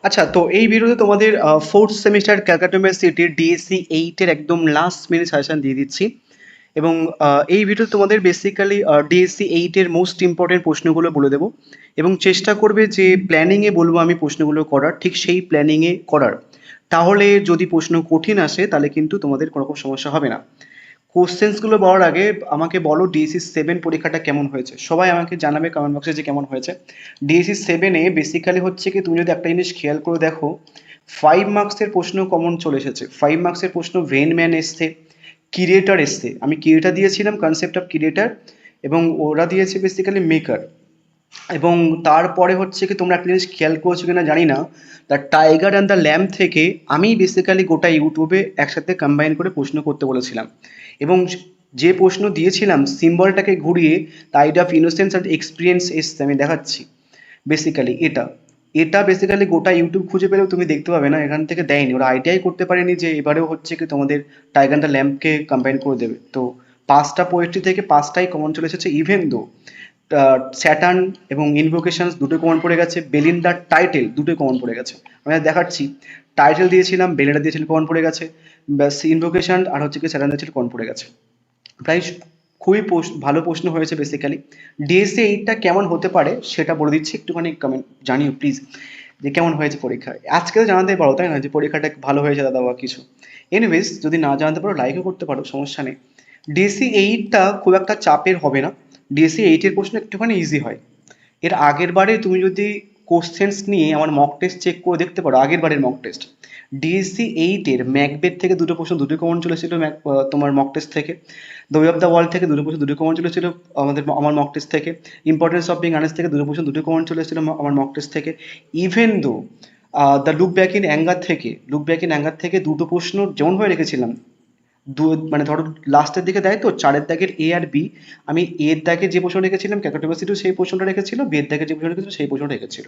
আচ্ছা, তো এই ভিডিওতে তোমাদের ফোর্থ সেমিস্টার ক্যালকাটা ইউনিভার্সিটির ডিএসসি 8 এর একদম লাস্ট মিনিট সাজেশন দিয়ে দিচ্ছি। এবং এই ভিডিওতে তোমাদের বেসিক্যালি ডিএসসি 8 এর মোস্ট ইম্পর্টেন্ট প্রশ্নগুলো বলে দেবো, এবং চেষ্টা করবে যে প্ল্যানিংয়ে বলবো আমি প্রশ্নগুলো করার, ঠিক সেই প্ল্যানিংয়ে করার। তাহলে যদি প্রশ্ন কঠিন আসে তাহলে কিন্তু তোমাদের কোনো রকম সমস্যা হবে না। কোশ্চেন্সগুলো বলার আগে আমাকে বলো ডিএসসি 7 পরীক্ষাটা কেমন হয়েছে, সবাই আমাকে জানাবে কমেন্ট বক্সে যে কেমন হয়েছে। ডিএসসি 7-এ বেসিক্যালি হচ্ছে কি, তুমি যদি একটা জিনিস খেয়াল করে দেখো, 5 মার্কসের প্রশ্ন কমন চলে এসেছে। 5 মার্কসের প্রশ্ন ভেন ম্যান এসছে, ক্রিয়েটার এসছে। আমি ক্রিয়েটার দিয়েছিলাম, কনসেপ্ট অফ ক্রিয়েটার, এবং ওরা দিয়েছে বেসিক্যালি মেকার। এবং তারপরে হচ্ছে কি, তোমরা একটা জিনিস খেয়াল করেছো কিনা জানি না, the tiger and the lamp থেকে আমি বেসিক্যালি গোটা ইউটিউবে একসাথে কম্বাইন করে প্রশ্ন করতে বলেছিলাম। এবং যে প্রশ্ন দিয়েছিলাম সিম্বলটাকে ঘুরিয়ে the idea of innocence and experience এসছে, আমি দেখাচ্ছি। বেসিক্যালি এটা এটা বেসিক্যালি গোটা ইউটিউব খুঁজে পেলেও তুমি দেখতে পাবে না, এখান থেকে দেয়নি। ওরা আইডিয়াই করতে পারেনি যে এবারেও হচ্ছে কি তোমাদের টাইগার অ্যান্ড দ্য ল্যাম্পকে কম্বাইন করে দেবে। তো 5টা পোয়েট্রি থেকে 5টাই কমন চলে এসেছে, ইভেন দো স্যাটার্ন এবং ইনভোকেশনস দুটো কমন পড়ে গেছে, বেলিন্দার টাইটেল দুটোই কমন পড়ে গেছে। আমি আর দেখাচ্ছি, টাইটেল দিয়েছিলাম, বেলিন্ডা দিয়েছিল, কমন পড়ে গেছে। ব্যাস ইনভোকেশন আর হচ্ছে কি স্যাটার্ন দিয়েছিল, কমন পড়ে গেছে। প্রায় খুবই ভালো প্রশ্ন হয়েছে বেসিক্যালি। ডিএসসি 8টা কেমন হতে পারে সেটা বলে দিচ্ছি, একটুখানি কমেন্ট জানিও প্লিজ যে কেমন হয়েছে পরীক্ষা। আজকে তো জানাতেই পারো তাই না, যে পরীক্ষাটা ভালো হয়েছে দাদা বা কিছু। এনিওয়েজ, যদি না জানাতে পারো লাইকও করতে পারো, সমস্যা নেই। ডিএসসি 8টা খুব একটা চাপের হবে না। ডিএসসি 8-এর প্রশ্ন একটুখানি ইজি হয়। এর আগের বারে তুমি যদি কোশ্চেন্স নিয়ে আমার মক টেস্ট চেক করে দেখতে পারো, আগের বারের মক টেস্ট, ডিএসসি 8-এর ম্যাকবেথ থেকে দুটো প্রশ্ন দুটো কমন চলেছিল, তোমার মক টেস্ট থেকে। The way of the world থেকে দুটো প্রশ্ন দুটো কমন চলেছিল আমার মক টেস্ট থেকে। ইম্পর্টেন্স অফ বিং আনেস্ট থেকে দুটো প্রশ্ন দুটো কমন চলে এসেছিল আমার মক টেস্ট থেকে। Even though the look back in anger থেকে দুটো প্রশ্ন যেমনভাবে রেখেছিলাম, দু মানে ধরো লাস্টের দিকে দেয় তো 4-এর দাগের এ আর বি, আমি এর দাগে যে প্রশ্ন রেখেছিলাম ক্যালকাটা ইউনিভার্সিটিও সেই প্রশ্নটা রেখেছিল, বি এর দাগে যে প্রশ্ন রেখেছিল সেই প্রশ্নটা রেখেছিল।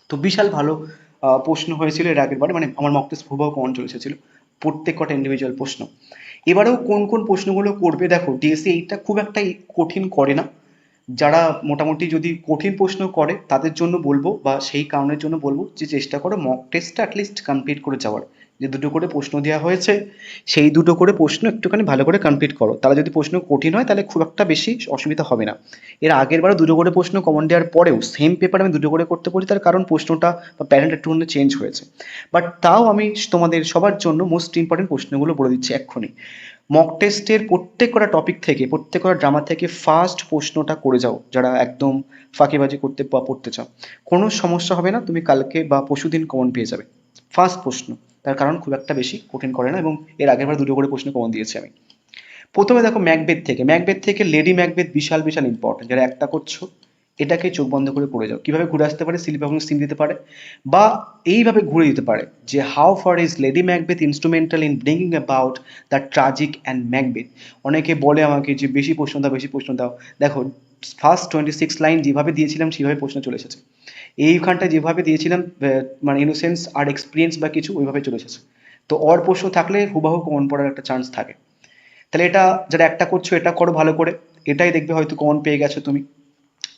তো বিশাল ভালো প্রশ্ন হয়েছিল এর আগের বারে, মানে আমার মক টেস্ট হুবহু কমন চলে এসেছিল প্রত্যেক কটা ইন্ডিভিজুয়াল প্রশ্ন। এবারেও কোন কোন প্রশ্নগুলো করবে দেখো, ডিএসসি এইটা খুব একটা কঠিন করে না। যারা মোটামুটি যদি কঠিন প্রশ্ন করে তাদের জন্য বলবো, বা সেই কারণের জন্য বলবো যে চেষ্টা করো মক টেস্টটা অ্যাটলিস্ট কমপ্লিট করে যাওয়ার। যে দুটো করে প্রশ্ন দেওয়া হয়েছে, সেই দুটো করে প্রশ্ন একটুখানি ভালো করে কমপ্লিট করো। তাহলে যদি প্রশ্ন কঠিন হয় তাহলে খুব একটা বেশি অসুবিধা হবে না। এর আগের বারও দুটো করে প্রশ্ন কমন দেওয়ার পরেও সেম পেপার আমি দুটো করে করতে বলি, তার কারণ প্রশ্নটা বা প্যাটার্নটা একটুখানি চেঞ্জ হয়েছে। বাট তাও আমি তোমাদের সবার জন্য মোস্ট ইম্পর্টেন্ট প্রশ্নগুলো বলে দিচ্ছি এক্ষুনি। মক টেস্টের প্রত্যেক কটা টপিক থেকে, প্রত্যেক কটা ড্রামা থেকে ফার্স্ট প্রশ্নটা করে যাও, যারা একদম ফাঁকিবাজি করতে বা পড়তে চাও। কোনো সমস্যা হবে না, তুমি কালকে বা পরশুদিন কমন পেয়ে যাবে ফার্স্ট প্রশ্ন। তার কারণ খুব একটা বেশি কঠিন করে না, এবং এর আগের বার দুটো করে প্রশ্ন কমন দিয়েছি আমি। প্রথমে দেখো ম্যাকবেথ থেকে লেডি ম্যাকবেথ বিশাল বিশাল ইম্পর্টেন্ট। যারা একটা করছো এটাকে চোখ বন্ধ করে পড়ে যাও, কিভাবে ঘুরে আসতে পারে, স্লিপ এবং সিন দিতে পারে, বা এইভাবে ঘুরে দিতে পারে যে how far is lady Macbeth instrumental in bringing about the tragic and Macbeth. অনেকে বলে আমাকে যে বেশি প্রশ্ন দাও বেশি প্রশ্ন দাও। দেখো, ফার্স্ট 26 লাইন যেভাবে দিয়েছিলাম সেভাবে প্রশ্ন চলে এসেছে। এইখানটায় যেভাবে দিয়েছিলাম মানে ইনোসেন্স আর এক্সপিরিয়েন্স বা কিছু ওইভাবে চলে এসেছে। তো অর প্রশ্ন থাকলে হুবাহু কমন পড়ার একটা চান্স থাকে। তাহলে এটা, যারা একটা করছো এটা করো ভালো করে, এটাই দেখবে হয়তো কমন পেয়ে গেছো তুমি।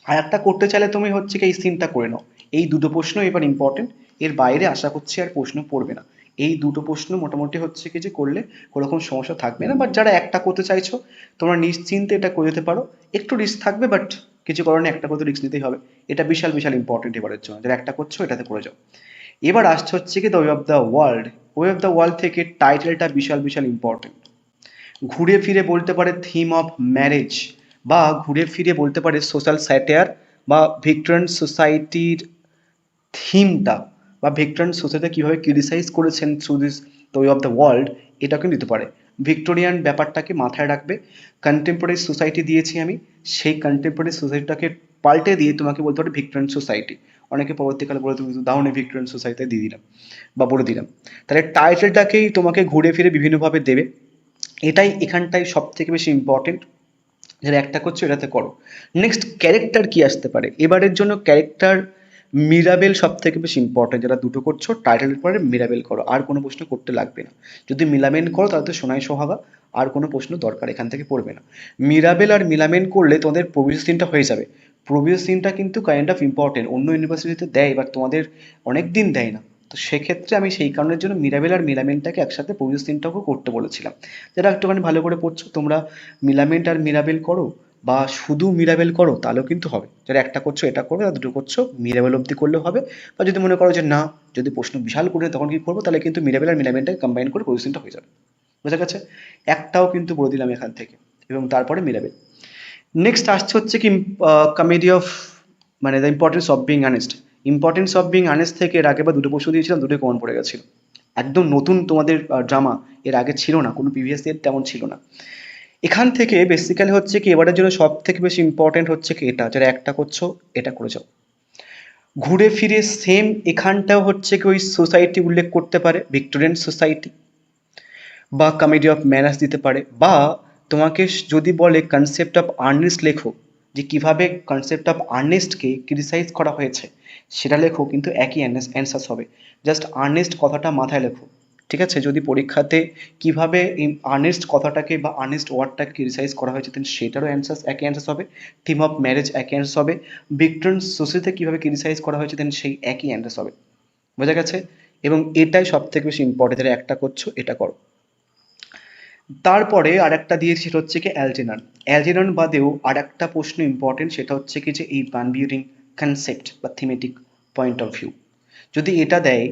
আর একটা করতে চাইলে তুমি হচ্ছে কি এই সিনটা করে নাও। এই দুটো প্রশ্ন এবার ইম্পর্টেন্ট, এর বাইরে আশা করছি আর প্রশ্ন পড়বে না। এই দুটো প্রশ্ন মোটামুটি হচ্ছে কি যে করলে কোনো রকম সমস্যা থাকবে না। বাট যারা একটা করতে চাইছো তোমরা নিশ্চিন্তে এটা করে যেতে পারো। একটু রিস্ক থাকবে, বাট কিছু কারণে একটা করতে রিস্ক নিতেই হবে। এটা বিশাল বিশাল ইম্পর্টেন্ট এবারের জন্য, যারা একটা করছো এটাতে করে যাও। এবার আসছে হচ্ছে কি the way of the world. Way of the world থেকে টাইটেলটা বিশাল বিশাল ইম্পর্টেন্ট। ঘুরে ফিরে বলতে পারে থিম অফ ম্যারেজ, বা ঘুরে ফিরে বলতে পারে সোশ্যাল স্যাটায়ার, বা ভিক্টোরিয়ান সোসাইটির থিমটা, বা ভিক্টোরিয়ান সোসাইটি কীভাবে ক্রিটিসাইজ করেছেন through this the way of the world, এটাকে দিতে পারে। ভিক্টোরিয়ান ব্যাপারটাকে মাথায় রাখবে। কন্টেম্পোরারি সোসাইটি দিয়েছি আমি, সেই কন্টেম্পোরারি সোসাইটিটাকে পাল্টে দিয়ে তোমাকে বলতে পারে ভিক্টোরিয়ান সোসাইটি। অনেকে পরবর্তীকালে বলে তুমি দাও না ভিক্টোরিয়ান সোসাইটি দিয়ে দিলাম বা বলে দিলাম। তাহলে টাইটেলটাকেই তোমাকে ঘুরে ফিরে বিভিন্নভাবে দেবে। এটাই এখানটায় সব থেকে বেশি ইম্পর্টেন্ট। যারা একটা করছো এটাতে করো। নেক্সট ক্যারেক্টার কি আসতে পারে এবারের জন্য, ক্যারেক্টার মিরাবেল সব থেকে বেশি ইম্পর্টেন্ট। যারা দুটো করছো টাইটেলের পরে মিরাবেল করো, আর কোনো প্রশ্ন করতে লাগবে না। যদি মিলামেন করো তাহলে তো সোনাই সোহাগা, আর কোনো প্রশ্ন দরকার এখান থেকে পড়বে না। মিরাবেল আর মিলামেন করলে তোমাদের প্রবিউস সিনটা হয়ে যাবে। প্রোভিও সিনটা কিন্তু কাইন্ড অফ ইম্পর্টেন্ট, অন্য ইউনিভার্সিটিতে দেয় বাট তোমাদের অনেক দিন দেয় না। তো সেক্ষেত্রে আমি সেই কারণের জন্য মিরাবেল আর মিলামেনটাকে একসাথে প্রোভিও সিনটাকেও করতে বলেছিলাম। যারা একটুখানি ভালো করে পড়ছো তোমরা মিলামেন্ট আর মিরাবেল করো, বা শুধু মিরাবেল করো তাহলেও কিন্তু হবে। যারা একটা করছো এটা করবে, আর দুটো করছো মিরাবেল অবধি করলেও হবে। বা যদি মনে করো যে না, যদি প্রশ্ন বিশাল করে তখন কি করবো, তাহলে কিন্তু মিরাবেল আর মিলামেন্টটাকে কম্বাইন করে প্রোভিও সিনটা হয়ে যাবে। বোঝা গেছে? একটাও কিন্তু বলে দিলাম এখান থেকে, এবং তারপরে মিরাবেল। নেক্সট আসছে হচ্ছে কি কমেডি অফ, মানে the importance of being honest. Importance of being honest থেকে এর আগে বা দুটো প্রশ্ন দিয়েছিলাম, দুটোই কমন পড়ে গেছিল। একদম নতুন তোমাদের ড্রামা, এর আগে ছিল না, কোনো প্রিভিয়াস ইয়ার তেমন ছিল না। এখান থেকে বেসিক্যালি হচ্ছে কি এবারের জন্য সব থেকে বেশি ইম্পর্টেন্ট হচ্ছে কি এটা, যারা একটা করছো এটা করে যাও। ঘুরে ফিরে সেম এখানটাও হচ্ছে কি ওই সোসাইটি উল্লেখ করতে পারে, ভিক্টোরিয়ান সোসাইটি, বা কমেডি অফ ম্যানার্স দিতে পারে, বা তোমাকে যদি বলে কনসেপ্ট অফ আর্নেস্ট লেখো, যে কিভাবে কনসেপ্ট অফ আর্নেস্টকে ক্রিটিসাইজ করা হয়েছে সেটা লেখো, কিন্তু একই অ্যান্সার হবে। জাস্ট আর্নেস্ট কথাটা মাথায় লেখো, ঠিক আছে? যদি পরীক্ষাতে কিভাবে আর্নেস্ট কথাটাকে বা আর্নেস্ট ওয়ার্ডটাকে ক্রিটিসাইজ করা হয়েছে দেন সেটারও অ্যান্সার একই অ্যান্সার হবে। থিম অফ ম্যারেজ একই অ্যান্সার হবে। ভিক্টোরিয়ান সোসাইটিতে কিভাবে ক্রিটিসাইজ করা হয়েছে দেন সেই একই অ্যান্সার হবে। বোঝা গেছে? এবং এটাই সব থেকে বেশি ইম্পর্টেন্ট, যারা একটা করছো এটা করো। তারপরে আরেকটা দিয়েছি, সেটা হচ্ছে কি অ্যালজেনান। অ্যালজেনান বাদেও আরেকটা প্রশ্ন ইম্পর্টেন্ট, সেটা হচ্ছে কি যে এই বান বিউরিং কনসেপ্ট বা থিমেটিক পয়েন্ট অফ ভিউ। যদি এটা দেয়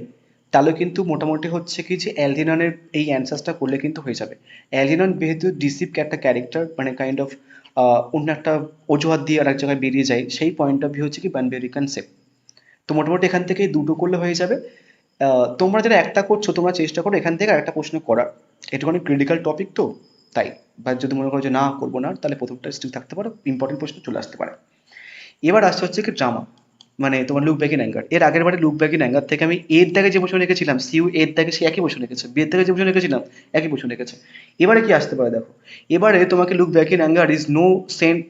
তাহলে কিন্তু মোটামুটি হচ্ছে কি যে অ্যালজেনানের এই অ্যান্সারটা করলে কিন্তু হয়ে যাবে। অ্যালজেনান যেহেতু ডিসিপ একটা ক্যারেক্টার, মানে কাইন্ড অফ অন্য একটা অজুহাত দিয়ে আর এক জায়গায় বেরিয়ে যায়, সেই পয়েন্ট অফ ভিউ হচ্ছে কি বান বিউরিং কনসেপ্ট। তো মোটামুটি এখান থেকে দুটো করলে হয়ে যাবে। তোমরা যারা একটা করছো তোমরা চেষ্টা করো এখান থেকে আরেকটা প্রশ্ন করার, একটুখানি ক্রিটিক্যাল টপিক তো তাই। বা যদি মনে করো যে না করবো না, তাহলে প্রথমটা স্টিল থাকতে পারো, ইম্পর্টেন্ট প্রশ্ন চলে আসতে পারে। এবার আসতে হচ্ছে কি ড্রামা, মানে তোমার লুক ব্যাক ইন অ্যাঙ্গার। এর আগের বারে লুক ব্যাক ইন অ্যাঙ্গার থেকে আমি এর দাগে যে প্রশ্ন রেখেছিলাম, সিউ এর দাগে সে একই প্রশ্ন রেখেছে, বি এর দাগে যে প্রশ্ন রেখেছিলাম একই প্রশ্ন রেখেছে। এবারে কি আসতে পারে দেখো, এবারে তোমাকে look back in anger is no sent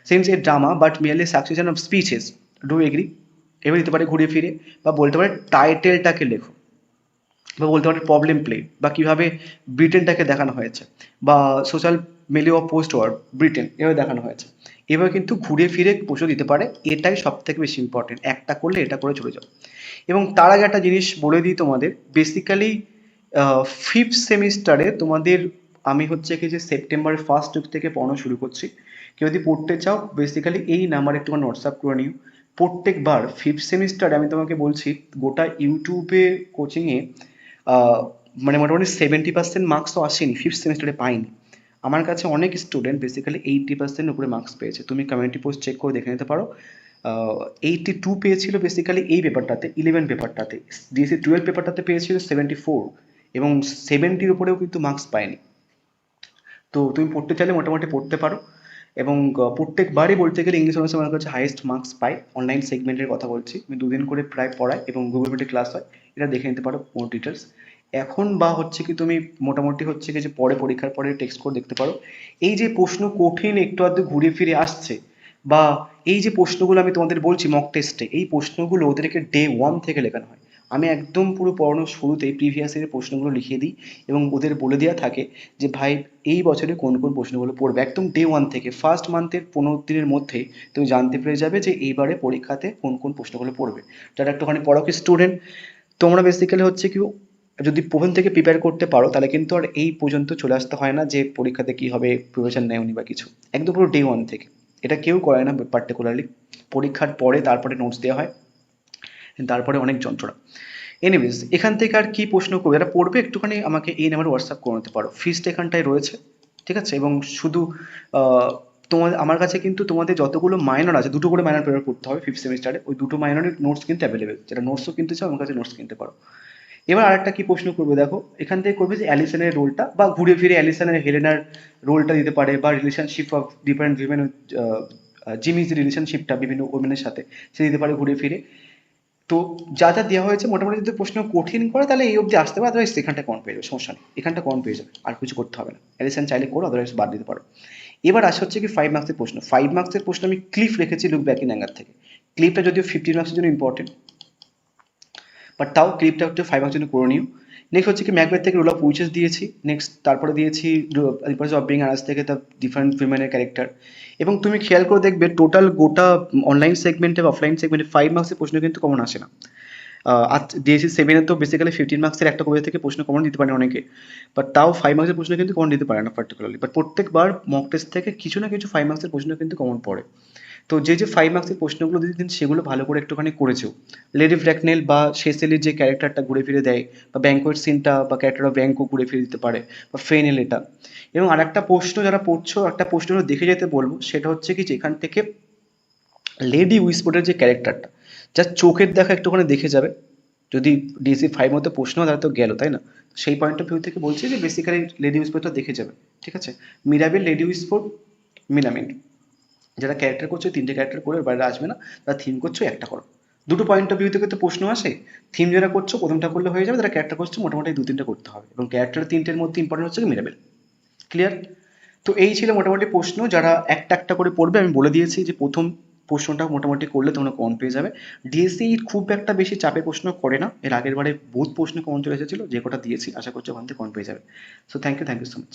sense a drama but merely succession of speeches, do agree? এবার দিতে পারে ঘুরে ফিরে, বা বলতে পারে টাইটেলটাকে লেখো, বা বলতে পারে প্রবলেম প্লে, বা কিভাবে ব্রিটেনটাকে দেখানো হয়েছে, বা social milieu of post war Britain এভাবে দেখানো হয়েছে। এবার কিন্তু ঘুরে ফিরে প্রশ্ন দিতে পারে, এটাই সব থেকে বেশি ইম্পর্টেন্ট, একটা করলে এটা করে চলে যাও। এবং তার আগে একটা জিনিস বলে দিই তোমাদের, বেসিক্যালি ফিফথ সেমিস্টারে তোমাদের আমি হচ্ছে কি যে সেপ্টেম্বরের ফার্স্ট উইক থেকে পড়ানো শুরু করছি। কেউ যদি পড়তে চাও বেসিক্যালি এই নাম্বারে একটু হোয়াটসঅ্যাপ করে নিও। প্রত্যেকবার ফিফথ সেমিস্টারে আমি তোমাকে বলছি গোটা ইউটিউবে কোচিংয়ে মানে মোটামুটি 70% মার্কস তো আসেনি, ফিফথ সেমিস্টারে পাইনি। আমার কাছে অনেক স্টুডেন্ট বেসিক্যালি 80% উপরে মার্কস পেয়েছে, তুমি কমিউনিটি পোস্ট চেক করে দেখে নিতে পারো। 82 পেয়েছিল বেসিক্যালি এই পেপারটাতে, 11 পেপারটাতে। ডিএসসি 12 পেপারটাতে পেয়েছিল 74, এবং 70-র উপরেও কিন্তু মার্কস পায়নি। তো তুমি পড়তে চাইলে মোটামুটি পড়তে পারো। এবং প্রত্যেকবারই বলতে গেলে ইংলিশ অনার্সে আমার কাছে হাইয়েস্ট মার্কস পাই, অনলাইন সেগমেন্টের কথা বলছি, আমি দুদিন করে প্রায় পড়াই এবং গুগল মিটে ক্লাস হয়, এটা দেখে নিতে পারো পুরো ডিটেলস। এখন বা হচ্ছে কি তুমি মোটামুটি হচ্ছে কি যে পরে পরীক্ষার পরে টেক্সট করে দেখতে পারো। এই যে প্রশ্ন কঠিন একটু আধটু ঘুরে ফিরে আসছে, বা এই যে প্রশ্নগুলো আমি তোমাদের বলছি মক টেস্টে, এই প্রশ্নগুলো ওদেরকে ডে ওয়ান থেকে লেখানো হয়। আমি একদম পুরো পড়ানোর শুরুতেই প্রিভিয়াস ইয়ারের প্রশ্নগুলো লিখিয়ে দিই, এবং ওদের বলে দেওয়া থাকে যে ভাই এই বছরে কোন কোন প্রশ্নগুলো পড়বে। একদম ডে ওয়ান থেকে ফার্স্ট মান্থের 15 দিনের মধ্যে তুমি জানতে পেরে যাবে যে এইবারে পরীক্ষাতে কোন কোন প্রশ্নগুলো পড়বে। যারা একটুখানি পড়াকে স্টুডেন্ট, তোমরা বেসিক্যালি হচ্ছে কি যদি প্রথম থেকে প্রিপেয়ার করতে পারো তাহলে কিন্তু আর এই পর্যন্ত চলে আসতে হয় না যে পরীক্ষাতে কি হবে প্রিপারেশন নেওনি বা কিছু। একদম পুরো ডে ওয়ান থেকে, এটা কেউ করে না পার্টিকুলারলি। পরীক্ষার পরে তারপরে নোটস দেওয়া হয়, তারপরে অনেক যন্ত্রণা। এনিওয়েজ এখান থেকে আর কি প্রশ্ন করবে, যারা পড়বে একটুখানি আমাকে এই নাম্বারে হোয়াটসঅ্যাপ করে নিতে পারো, ফিসটা এখানটায় রয়েছে, ঠিক আছে? এবং শুধু তোমাদের আমার কাছে কিন্তু তোমাদের যতগুলো মাইনর আছে, দুটো করে মাইনর পেপার করতে হবে ফিফথ সেমিস্টারে, ওই দুটো মাইনরের নোটস কিন্তু অ্যাভেলেবেল, যারা নোটসও কিনতে চাও আমার কাছে নোটস কিনতে পারো। এবার আরেকটা কি প্রশ্ন করবে দেখো, এখান থেকে করবে যে অ্যালিসনের রোলটা, বা ঘুরে ফিরে অ্যালিসনের হেলেনার রোলটা দিতে পারে, বা রিলেশনশিপ অফ ডিফারেন্ট উইমেন, জিমির যে রিলেশনশিপটা বিভিন্ন ওমেনের সাথে সে দিতে পারে ঘুরে ফিরে। তো যা যা দেওয়া হয়েছে মোটামুটি যদি প্রশ্ন কঠিন করে তাহলে এই অবধি আসতে পারে, আদারওয়াইজ এখানটা কম পেয়ে যাবে, সমস্যা নেই, এখানটা কম পেয়ে যাবে, আর কিছু করতে হবে না। অ্যাডিশন চাইলে করো, আদারওয়াইজ বাদ দিতে পারো। এবার আসা হচ্ছে কি 5 মার্কসের প্রশ্ন। 5 মার্কসের প্রশ্ন আমি ক্লিপ রেখেছি লুক ব্যাক ইন অ্যাঙ্গার থেকে। ক্লিপটা যদিও 15 মার্কসের জন্য ইম্পর্টেন্ট, বাট তাও ক্লিপটা একটু 5 মার্কস জন্য করে নিও। নেক্সট হচ্ছে কি ম্যাকবেথ থেকে রোল অফ উইচেস দিয়েছি। নেক্সট তারপরে দিয়েছি রিপার্স অফ বিং আরাস থেকে দ্য ডিফারেন্ট উইমেনের ক্যারেক্টার। এবং তুমি খেয়াল করে দেখবে টোটাল গোটা অনলাইন সেগমেন্টে বা অফলাইন সেগমেন্টে 5 মার্কসের প্রশ্ন কিন্তু কমন আসে না। আর ডিএসসি 7 এ তো বেসিক্যালি 15 মার্কসের একটা কবিতা থেকে প্রশ্ন কমন দিতে পারে অনেকে, বাট তাও 5 মার্কসের প্রশ্ন কিন্তু কমন দিতে পারে না পার্টিকুলারলি, বাট প্রত্যেকবার মক টেস্ট থেকে কিছু না কিছু 5 মার্কসের প্রশ্ন কিন্তু কমন পড়ে। তো যে 5 মার্কসের প্রশ্নগুলো দিন সেগুলো ভালো করে একটুখানি করেছো। লেডি ব্র্যাকনেল বা শেসেলির যে ক্যারেক্টারটা ঘুরে ফিরে দেয়, বা ব্যাঙ্কোয়েট সিনটা বা ক্যারেক্টার অফ ব্যাঙ্কও ঘুরে ফিরে দিতে পারে, বা ফেনেল এটা। এবং আর একটা প্রশ্ন যারা পড়ছো, একটা প্রশ্ন দেখে যেতে বলবো, সেটা হচ্ছে কি যেখান থেকে লেডি উইসপোর্টের যে ক্যারেক্টারটা, যার চোখের দেখা একটুখানি দেখে যাবে। যদি ডিএসসি 5 মতো প্রশ্ন হয় তাহলে তো গেল, তাই না? সেই পয়েন্ট অফ ভিউ থেকে বলছি যে বেসিক্যালি লেডি উইসপোর্টটা দেখে যাবে। ঠিক আছে? মিরাবেল, লেডি উইসপোর্ট, মিলামিন, যারা ক্যারেক্টার করছো 3টে ক্যারেক্টার করে, এর বাইরে আসবে না। যারা থিম করছো একটা করো। দুটো পয়েন্ট অফ ভিউ থেকে তো প্রশ্ন আসে। থিম যারা করছো প্রথমটা করলে হয়ে যাবে, যারা ক্যারেক্টার করছো মোটামুটি 2-3টে করতে হবে, এবং ক্যারেক্টার 3টের মধ্যে ইম্পর্টেন্ট হচ্ছে মিরাবেল। ক্লিয়ার? তো এই ছিল মোটামুটি প্রশ্ন, যারা একটা একটা করে পড়বে আমি বলে দিয়েছি যে প্রথম প্রশ্নটা মোটামুটি করলে তোমরা কমন পেয়ে যাবে। ডিএসসি খুব একটা বেশি চাপে প্রশ্ন করে না, এর আগের বারে বহুত প্রশ্ন কমন চলে এসেছিল, যে কটা দিয়েছি আশা করছি ওখান থেকে কমন পেয়ে যাবে। So thank you so much.